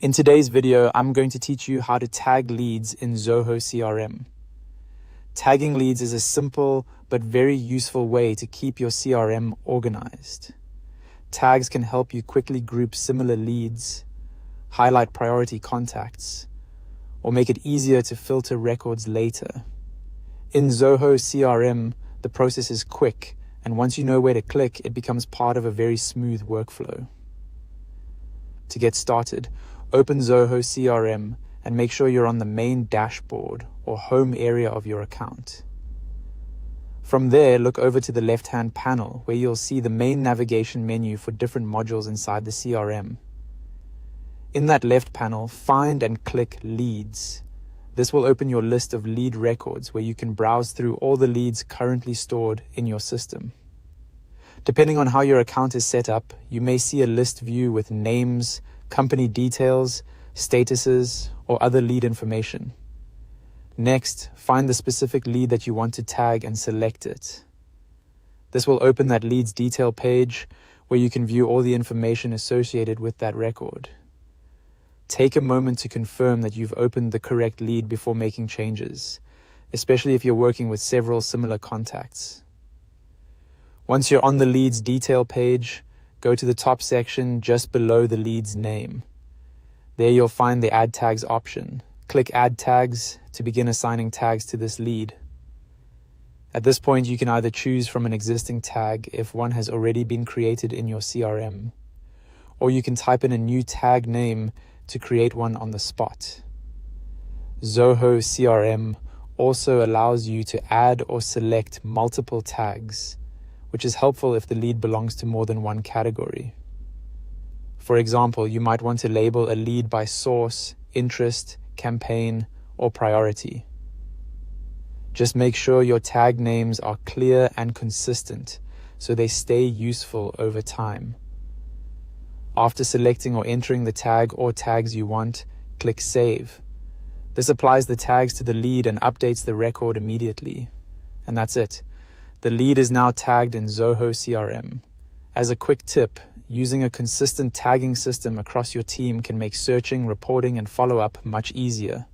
In today's video, I'm going to teach you how to tag leads in Zoho CRM. Tagging leads is a simple but very useful way to keep your CRM organized. Tags can help you quickly group similar leads, highlight priority contacts, or make it easier to filter records later. In Zoho CRM, the process is quick, and once you know where to click, it becomes part of a very smooth workflow. To get started, open Zoho CRM and make sure you're on the main dashboard or home area of your account. From there, look over to the left-hand panel where you'll see the main navigation menu for different modules inside the CRM. In that left panel, find and click Leads. This will open your list of lead records where you can browse through all the leads currently stored in your system. Depending on how your account is set up, you may see a list view with names, company details, statuses, or other lead information. Next, find the specific lead that you want to tag and select it. This will open that lead's detail page where you can view all the information associated with that record. Take a moment to confirm that you've opened the correct lead before making changes, especially if you're working with several similar contacts. Once you're on the lead's detail page, go to the top section just below the lead's name. There you'll find the Add Tags option. Click Add Tags to begin assigning tags to this lead. At this point, you can either choose from an existing tag if one has already been created in your CRM, or you can type in a new tag name to create one on the spot. Zoho CRM also allows you to add or select multiple tags, which is helpful if the lead belongs to more than one category. For example, you might want to label a lead by source, interest, campaign, or priority. Just make sure your tag names are clear and consistent so they stay useful over time. After selecting or entering the tag or tags you want, click Save. This applies the tags to the lead and updates the record immediately. And that's it. The lead is now tagged in Zoho CRM. As a quick tip, using a consistent tagging system across your team can make searching, reporting, and follow-up much easier.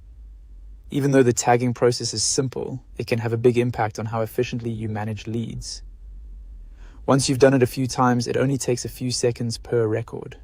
Even though the tagging process is simple, it can have a big impact on how efficiently you manage leads. Once you've done it a few times, it only takes a few seconds per record.